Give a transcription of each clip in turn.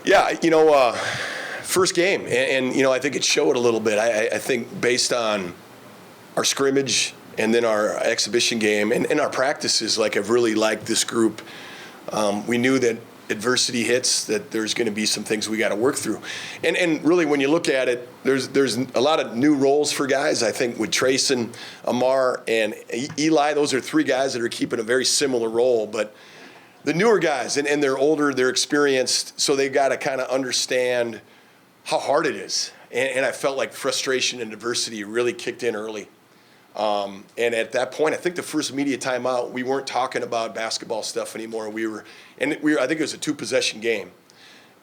Yeah, first game, and I think it showed a little bit. I think based on our scrimmage and then our exhibition game and our practices, I've really liked this group. We knew that adversity hits, that there's going to be some things we got to work through. And really, when you look at it, there's a lot of new roles for guys. I think with Trayson, Amar, and Eli, those are three guys that are keeping a very similar role. But the newer guys, and they're older, they're experienced, so they got to kind of understand how hard it is. And I felt like frustration and adversity really kicked in early. And at that point, I think the first media timeout, we weren't talking about basketball stuff anymore. I think it was a 2-possession game.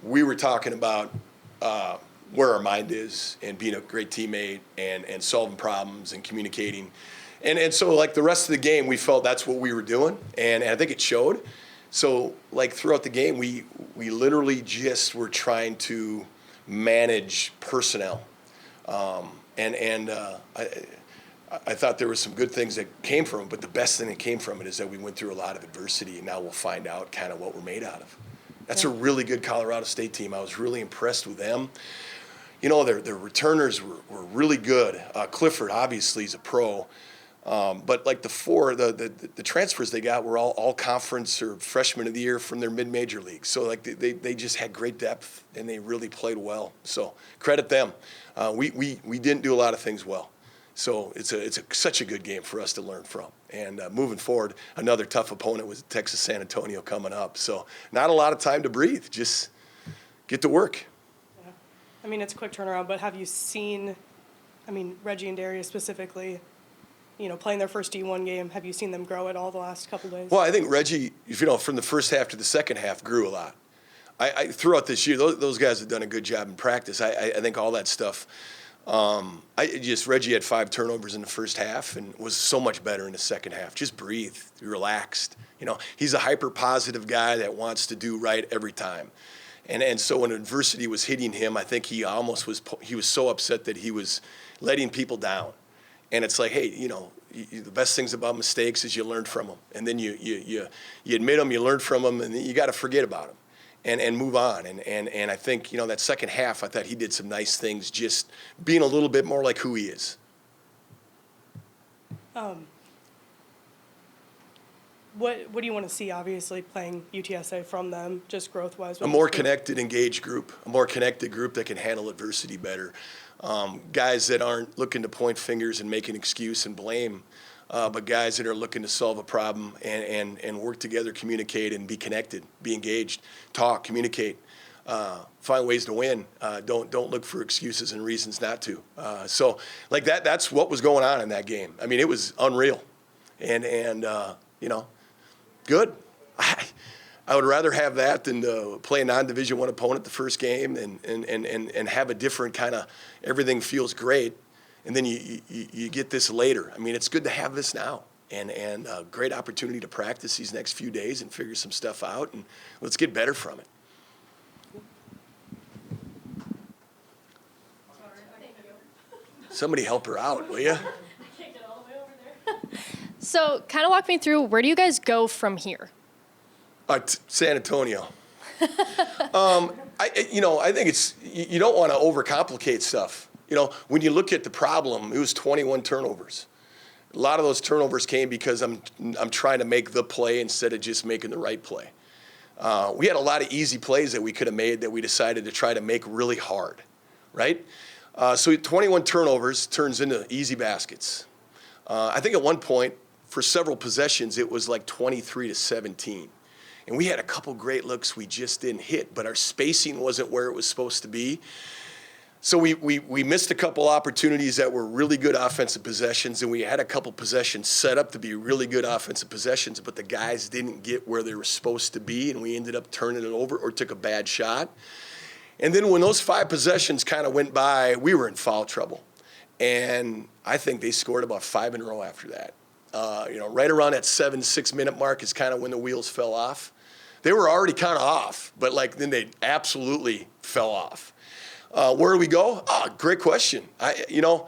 We were talking about where our mind is and being a great teammate and solving problems and communicating. And so the rest of the game, we felt that's what we were doing, and I think it showed. So throughout the game, we literally just were trying to manage personnel. I thought there were some good things that came from it, but the best thing that came from it is that we went through a lot of adversity, and now we'll find out kind of what we're made out of. That's a really good Colorado State team. I was really impressed with them. Their returners were really good. Clifford, obviously, is a pro. But the transfers they got were all conference or freshman of the year from their mid-major league. So they just had great depth, and they really played well. So credit them. We didn't do a lot of things well. So it's such a good game for us to learn from. And moving forward, another tough opponent was Texas San Antonio coming up. So not a lot of time to breathe. Just get to work. Yeah. It's a quick turnaround, but have you seen, Reggie and Darius specifically, playing their first D1 game, have you seen them grow at all the last couple days? Well, I think Reggie, from the first half to the second half, grew a lot. I throughout this year, those guys have done a good job in practice. I think all that stuff. Reggie had 5 turnovers in the first half and was so much better in the second half. Just breathe, relaxed. He's a hyper-positive guy that wants to do right every time. And so when adversity was hitting him, I think he was so upset that he was letting people down. And it's hey, the best things about mistakes is you learn from them. And then you admit them, you learn from them, and you got to forget about them. And move on. And I think, that second half, I thought he did some nice things, just being a little bit more like who he is. What do you want to see, obviously, playing UTSA from them, just growth-wise? A more connected, engaged group, a more connected group that can handle adversity better. Guys that aren't looking to point fingers and make an excuse and blame, but guys that are looking to solve a problem and work together, communicate, and be connected, be engaged, talk, communicate, find ways to win. Don't look for excuses and reasons not to. So that's what was going on in that game. It was unreal, and good. I would rather have that than to play a non-Division I opponent the first game and have a different kind of everything feels great. And then you get this later. It's good to have this now, and a great opportunity to practice these next few days and figure some stuff out, and let's get better from it. Somebody help her out, will you? So kind of walk me through, where do you guys go from here? San Antonio. I think you don't want to overcomplicate stuff. When you look at the problem, it was 21 turnovers. A lot of those turnovers came because I'm trying to make the play instead of just making the right play. We had a lot of easy plays that we could have made that we decided to try to make really hard, right? So 21 turnovers turns into easy baskets. I think at one point, for several possessions, it was 23-17. And we had a couple great looks we just didn't hit, but our spacing wasn't where it was supposed to be. So we missed a couple opportunities that were really good offensive possessions, and we had a couple possessions set up to be really good offensive possessions, but the guys didn't get where they were supposed to be, and we ended up turning it over or took a bad shot. And then when those 5 possessions kind of went by, we were in foul trouble. And I think they scored about 5 in a row after that. Right around that 7-6-minute mark is kind of when the wheels fell off. They were already kind of off, but then they absolutely fell off. Where do we go? Great question. I'm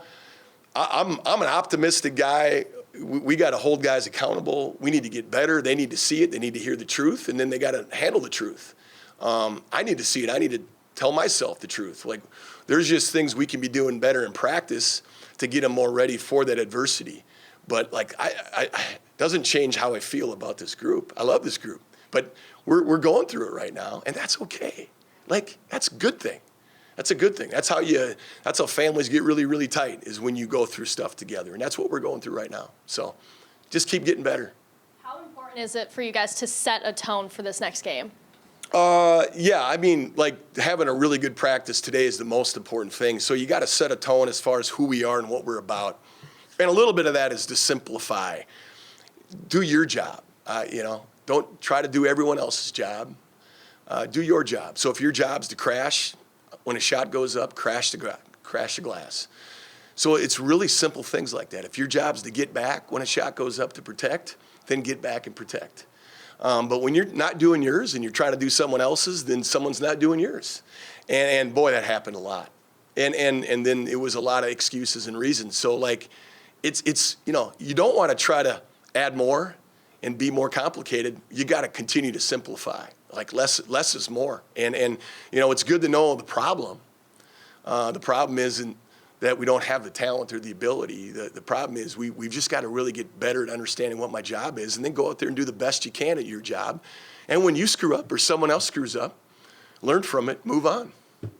an optimistic guy. We got to hold guys accountable. We need to get better. They need to see it. They need to hear the truth, and then they got to handle the truth. I need to see it. I need to tell myself the truth. Like, there's just things we can be doing better in practice to get them more ready for that adversity. But like, I doesn't change how I feel about this group. I love this group, but we're going through it right now, and that's okay. Like, that's a good thing. That's a good thing. That's how families get really, really tight, is when you go through stuff together, and that's what we're going through right now. So just keep getting better. How important is it for you guys to set a tone for this next game? Yeah, I mean, like, having a really good practice today is the most important thing. So you got to set a tone as far as who we are and what we're about. And a little bit of that is to simplify. Do your job. Don't try to do everyone else's job. Do your job. So if your job's to crash, when a shot goes up, crash the glass. So it's really simple things like that. If your job's to get back when a shot goes up, to protect, then get back and protect. But when you're not doing yours and you're trying to do someone else's, then someone's not doing yours. And boy, that happened a lot. And then it was a lot of excuses and reasons. So like, it's you don't want to try to add more and be more complicated. You got to continue to simplify. Like, less is more. And it's good to know the problem. The problem isn't that we don't have the talent or the ability. The problem is we've just got to really get better at understanding what my job is, and then go out there and do the best you can at your job. And when you screw up or someone else screws up, learn from it, move on.